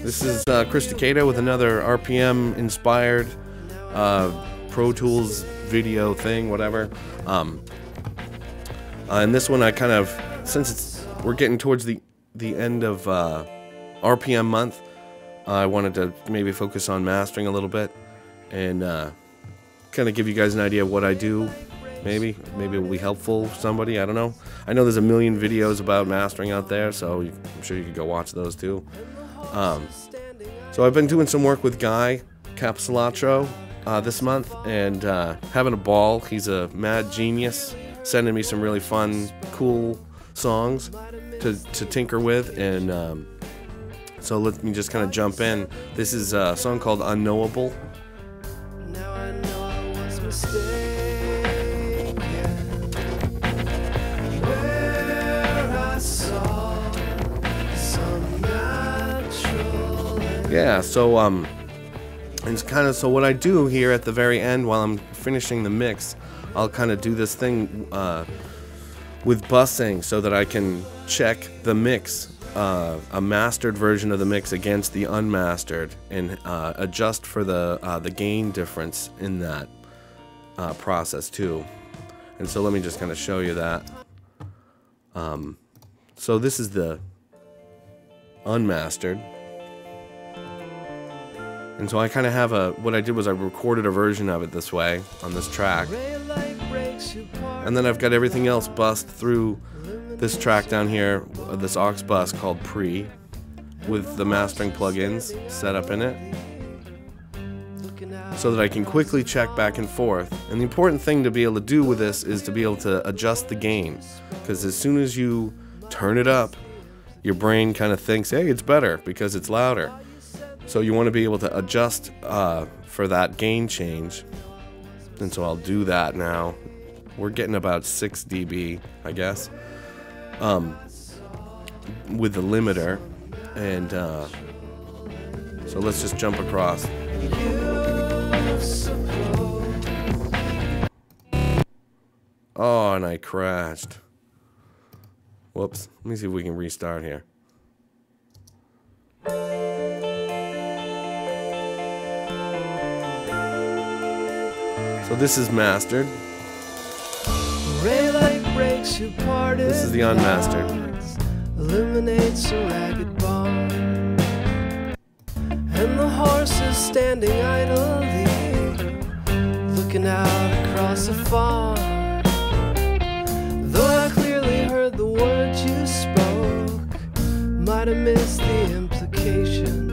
This is Chris Decato with another RPM inspired Pro Tools video thing, whatever. And this one I kind of, since we're getting towards the end of RPM month, I wanted to maybe focus on mastering a little bit and kind of give you guys an idea of what I do. Maybe it will be helpful for somebody, I don't know. I know there's a million videos about mastering out there, so I'm sure you could go watch those too. So I've been doing some work with Guy Capsulatro this month and having a ball. He's a mad genius, sending me some really fun, cool songs to tinker with, and so let me just kind of jump in. This is a song called Unknowable. Now I know I was mistaken. Yeah, so it's kind of, so what I do here at the very end while I'm finishing the mix, I'll kind of do this thing with busing so that I can check the mix, a mastered version of the mix against the unmastered, and adjust for the gain difference in that process too. And so let me just kind of show you that. So this is the unmastered. And so I kind of have what I did was I recorded a version of it this way on this track. And then I've got everything else bussed through this track down here, this aux bus called Pre, with the mastering plugins set up in it, so that I can quickly check back and forth. And the important thing to be able to do with this is to be able to adjust the gain, because as soon as you turn it up, your brain kind of thinks, hey, it's better because it's louder. So you want to be able to adjust for that gain change. And so I'll do that now. We're getting about 6 dB, I guess, with the limiter. And so let's just jump across. Oh, and I crashed. Whoops. Let me see if we can restart here. So this is mastered. This is the unmastered. Illuminates a ragged barn, and the horse is standing idly, looking out across a farm. Though I clearly heard the words you spoke, might have missed the implication.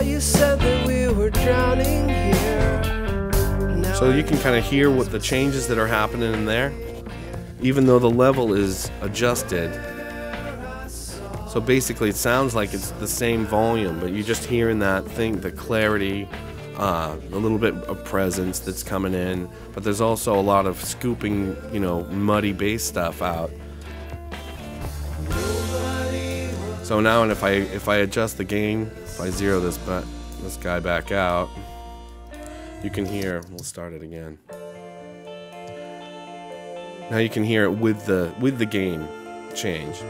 You said that we were drowning here. So you can kind of hear what the changes that are happening in there, even though the level is adjusted. So basically it sounds like it's the same volume, but you're just hearing that thing, the clarity, a little bit of presence that's coming in, but there's also a lot of scooping, you know, muddy bass stuff out. So now, and if I adjust the gain, if I zero this guy back out, you can hear, we'll start it again. Now you can hear it with the gain change.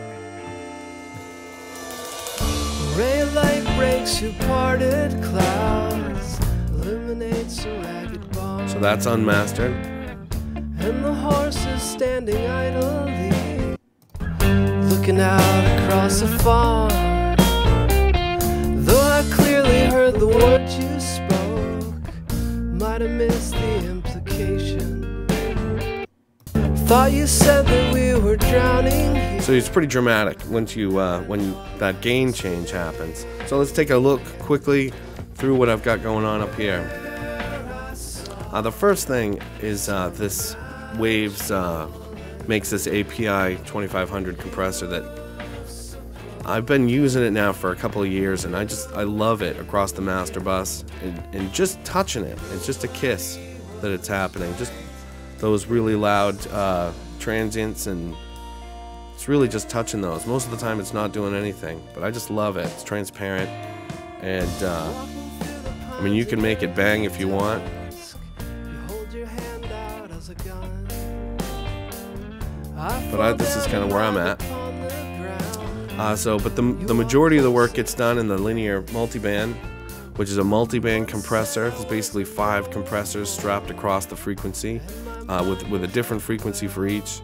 Ray of light breaks through parted clouds, illuminates a ragged barn. So that's unmastered. And the horse is standing idly, looking out across a farm. Though I clearly heard the words you spoke, might have missed the implication. Thought you said that we were drowning here. So it's pretty dramatic once you when that gain change happens. So let's take a look quickly through what I've got going on up here. The first thing is this Waves makes this API 2500 compressor that I've been using it now for a couple of years, and I love it across the master bus, and just touching it, it's just a kiss that it's happening. Just those really loud transients, and it's really just touching those. Most of the time it's not doing anything, but I just love it. It's transparent, and I mean, you can make it bang if you want. But this is kind of where I'm at. But the majority of the work gets done in the linear multiband, which is a multiband compressor. It's basically 5 compressors strapped across the frequency, with a different frequency for each.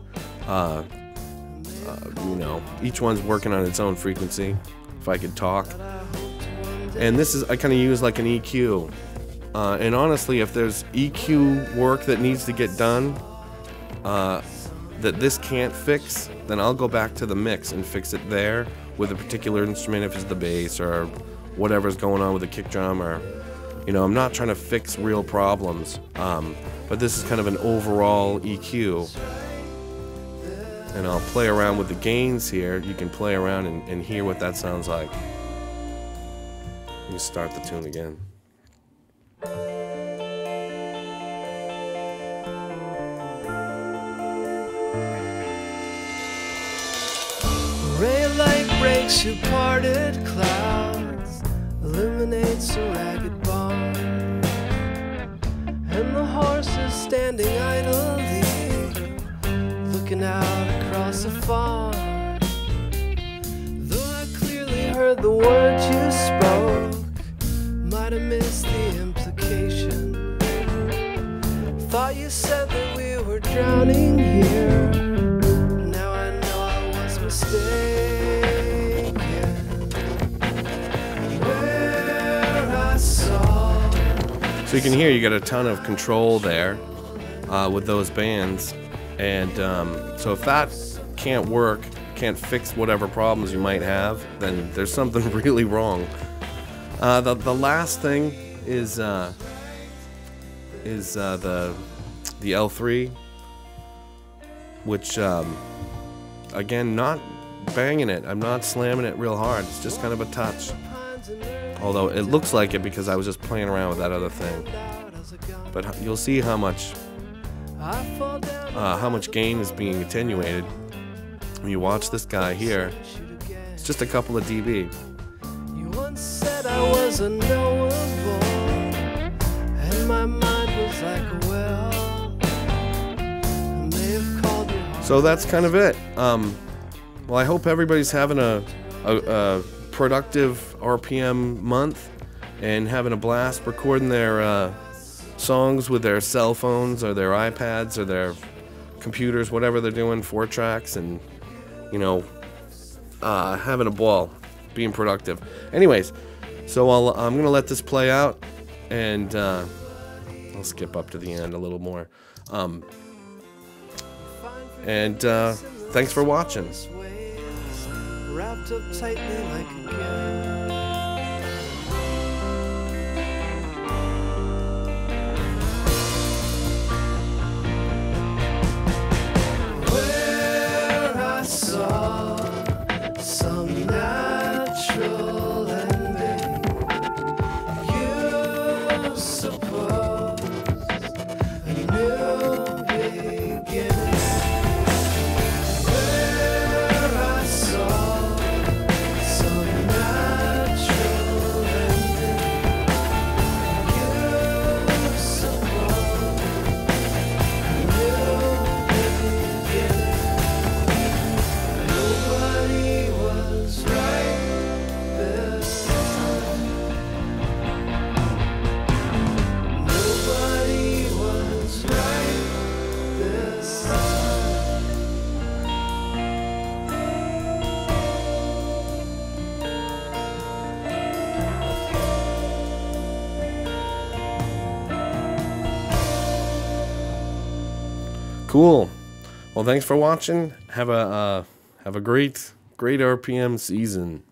Each one's working on its own frequency, if I could talk. And this is, I kind of use like an EQ. And honestly, if there's EQ work that needs to get done, that this can't fix, then I'll go back to the mix and fix it there with a particular instrument, if it's the bass or whatever's going on with the kick drum, or I'm not trying to fix real problems, but this is kind of an overall EQ, and I'll play around with the gains here. You can play around and hear what that sounds like. Let me start the tune again. Ray of light breaks your parted clouds, illuminates a ragged barn, and the horse is standing idly, looking out across the farm. Though I clearly heard the words you spoke, might have missed the implication. Thought you said that we were drowning here. Now I know I was mistaken. So you can hear you got a ton of control there with those bands, and so if that can't work, can't fix whatever problems you might have, then there's something really wrong. The last thing is the L3, which again, not banging it. I'm not slamming it real hard. It's just kind of a touch. Although it looks like it because I was just playing around with that other thing. But you'll see how much gain is being attenuated when you watch this guy here. It's just a couple of dB. You once said I was unknowable, and my mind was like a well. I may have called you hard. So that's kind of it. Well, I hope everybody's having a productive RPM month and having a blast recording their songs with their cell phones or their iPads or their computers, whatever they're doing, 4 tracks, and having a ball, being productive. Anyways, so I'm gonna let this play out, and I'll skip up to the end a little more. Thanks for watching. Wrapped up tightly like a gown. Where I saw some natural ending, you suppose a new beginning. Cool. Well, thanks for watching. Have a great RPM season.